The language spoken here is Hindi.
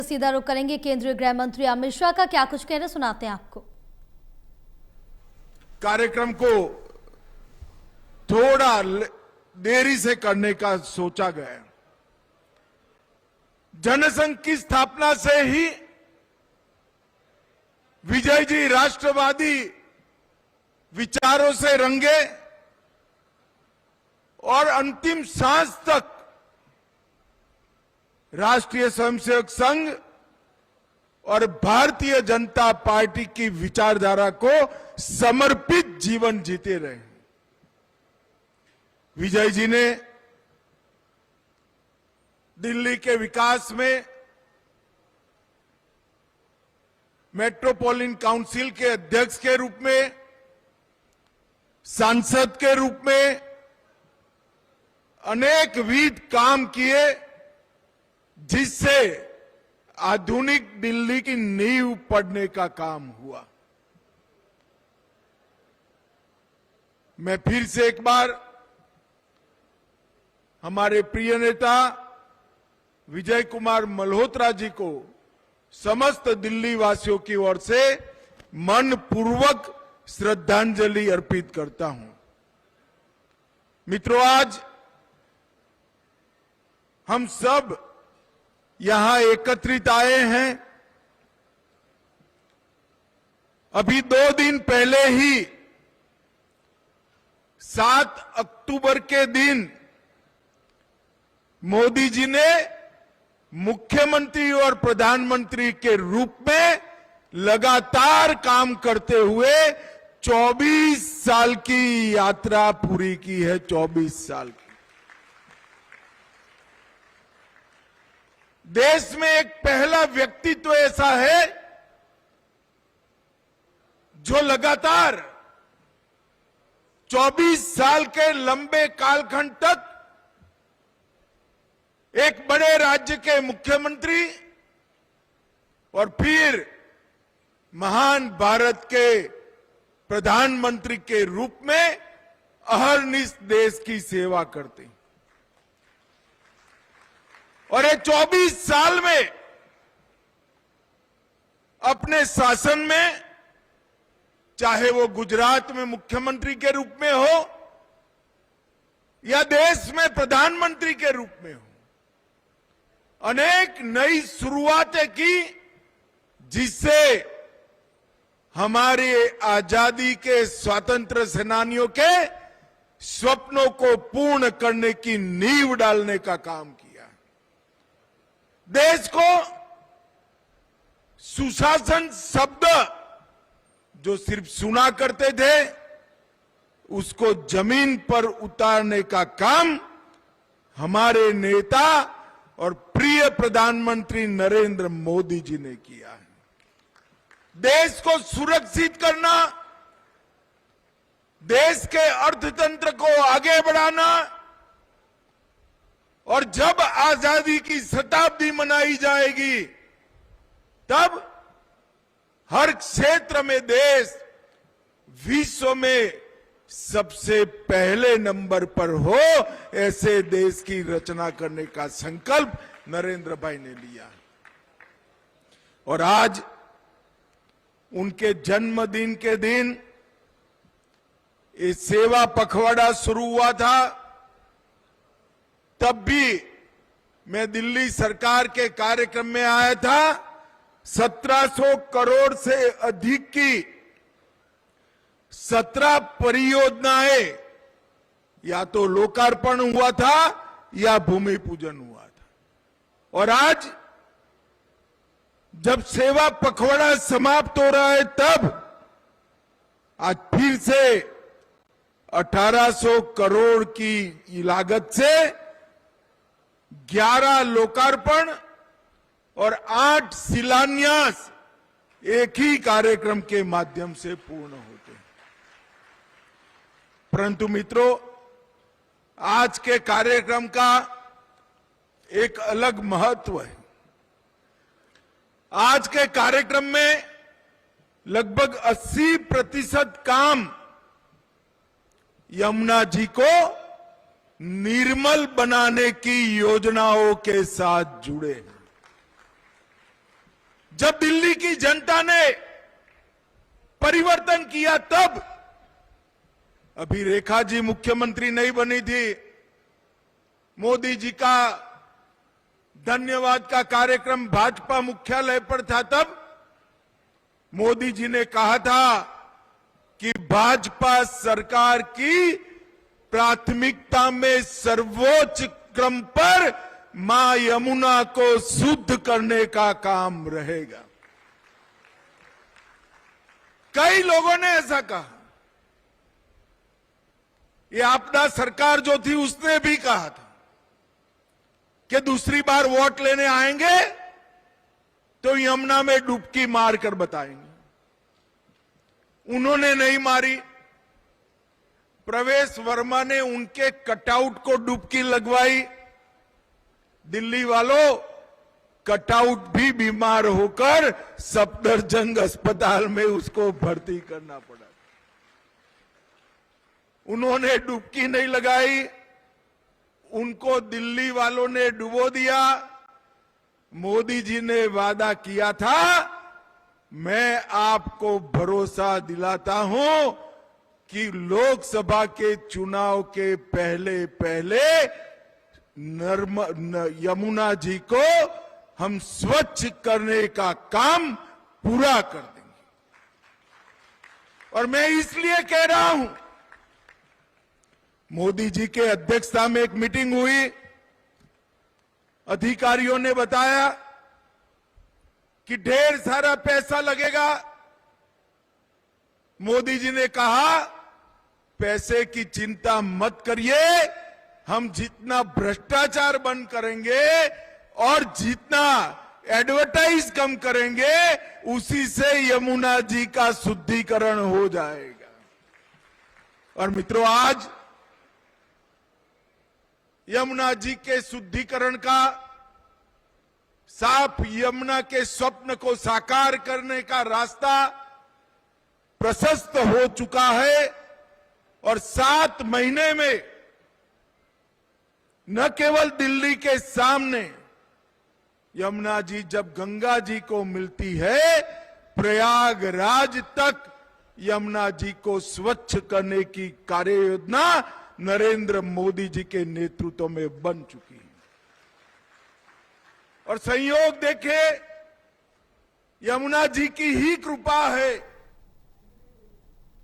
सीधा रुख करेंगे केंद्रीय गृह मंत्री अमित शाह का, क्या कुछ कह रहे सुनाते हैं आपको। कार्यक्रम को थोड़ा देरी से करने का सोचा गया। जनसंघ की स्थापना से ही विजय जी राष्ट्रवादी विचारों से रंगे और अंतिम सांस तक राष्ट्रीय स्वयंसेवक संघ और भारतीय जनता पार्टी की विचारधारा को समर्पित जीवन जीते रहे। विजय जी ने दिल्ली के विकास में मेट्रोपॉलिटन काउंसिल के अध्यक्ष के रूप में, सांसद के रूप में अनेक विध काम किए, जिससे आधुनिक दिल्ली की नींव पड़ने का काम हुआ। मैं फिर से एक बार हमारे प्रिय नेता विजय कुमार मल्होत्रा जी को समस्त दिल्ली वासियों की ओर से मनपूर्वक श्रद्धांजलि अर्पित करता हूं। मित्रों, आज हम सब यहां एकत्रित आए हैं। अभी 2 दिन पहले ही 7 अक्टूबर के दिन मोदी जी ने मुख्यमंत्री और प्रधानमंत्री के रूप में लगातार काम करते हुए 24 साल की यात्रा पूरी की है। 24 साल की। देश में एक पहला व्यक्तित्व ऐसा है जो लगातार 24 साल के लंबे कालखंड तक एक बड़े राज्य के मुख्यमंत्री और फिर महान भारत के प्रधानमंत्री के रूप में अहर्निश देश की सेवा करते। और ये 24 साल में अपने शासन में, चाहे वो गुजरात में मुख्यमंत्री के रूप में हो या देश में प्रधानमंत्री के रूप में हो, अनेक नई शुरुआतें की, जिससे हमारे आजादी के स्वतंत्र सेनानियों के स्वप्नों को पूर्ण करने की नींव डालने का काम किया। देश को सुशासन शब्द जो सिर्फ सुना करते थे, उसको जमीन पर उतारने का काम हमारे नेता और प्रिय प्रधानमंत्री नरेंद्र मोदी जी ने किया है। देश को सुरक्षित करना, देश के अर्थतंत्र को आगे बढ़ाना, और जब आजादी की शताब्दी मनाई जाएगी तब हर क्षेत्र में देश विश्व में सबसे पहले नंबर पर हो, ऐसे देश की रचना करने का संकल्प नरेंद्र भाई ने लिया। और आज उनके जन्मदिन के दिन ये सेवा पखवाड़ा शुरू हुआ था। तब भी मैं दिल्ली सरकार के कार्यक्रम में आया था। 1700 करोड़ से अधिक की 17 परियोजनाएं या तो लोकार्पण हुआ था या भूमि पूजन हुआ था। और आज जब सेवा पखवाड़ा समाप्त हो रहा है, तब आज फिर से 1800 करोड़ की लागत से 11 लोकार्पण और 8 शिलान्यास एक ही कार्यक्रम के माध्यम से पूर्ण होते हैं। परंतु मित्रों, आज के कार्यक्रम का एक अलग महत्व है। आज के कार्यक्रम में लगभग 80% काम यमुना जी को निर्मल बनाने की योजनाओं के साथ जुड़े हैं। जब दिल्ली की जनता ने परिवर्तन किया तब। अभी रेखा जी मुख्यमंत्री नहीं बनी थी, मोदी जी का धन्यवाद का कार्यक्रम भाजपा मुख्यालय पर था, तब मोदी जी ने कहा था कि भाजपा सरकार की प्राथमिकता में सर्वोच्च क्रम पर मां यमुना को शुद्ध करने का काम रहेगा। कई लोगों ने ऐसा कहा। ये आपदा सरकार जो थी उसने भी कहा था कि दूसरी बार वोट लेने आएंगे तो यमुना में डुबकी मारकर बताएंगे। उन्होंने नहीं मारी। प्रवेश वर्मा ने उनके कटआउट को डुबकी लगवाई। दिल्ली वालों, कटआउट भी बीमार होकर सफदरजंग अस्पताल में उसको भर्ती करना पड़ा। उन्होंने डुबकी नहीं लगाई, उनको दिल्ली वालों ने डुबो दिया। मोदी जी ने वादा किया था, मैं आपको भरोसा दिलाता हूं कि लोकसभा के चुनाव के पहले पहले यमुना जी को हम स्वच्छ करने का काम पूरा कर देंगे। और मैं इसलिए कह रहा हूं, मोदी जी के अध्यक्षता में एक मीटिंग हुई, अधिकारियों ने बताया कि ढेर सारा पैसा लगेगा। मोदी जी ने कहा, पैसे की चिंता मत करिए, हम जितना भ्रष्टाचार बंद करेंगे और जितना एडवर्टाइज कम करेंगे, उसी से यमुना जी का शुद्धिकरण हो जाएगा। और मित्रों, आज यमुना जी के शुद्धिकरण का, साफ यमुना के स्वप्न को साकार करने का रास्ता प्रशस्त हो चुका है। और 7 महीने में न केवल दिल्ली के सामने यमुना जी जब गंगा जी को मिलती है, प्रयागराज तक यमुना जी को स्वच्छ करने की कार्य योजना नरेंद्र मोदी जी के नेतृत्व में बन चुकी है। और संयोग देखें, यमुना जी की ही कृपा है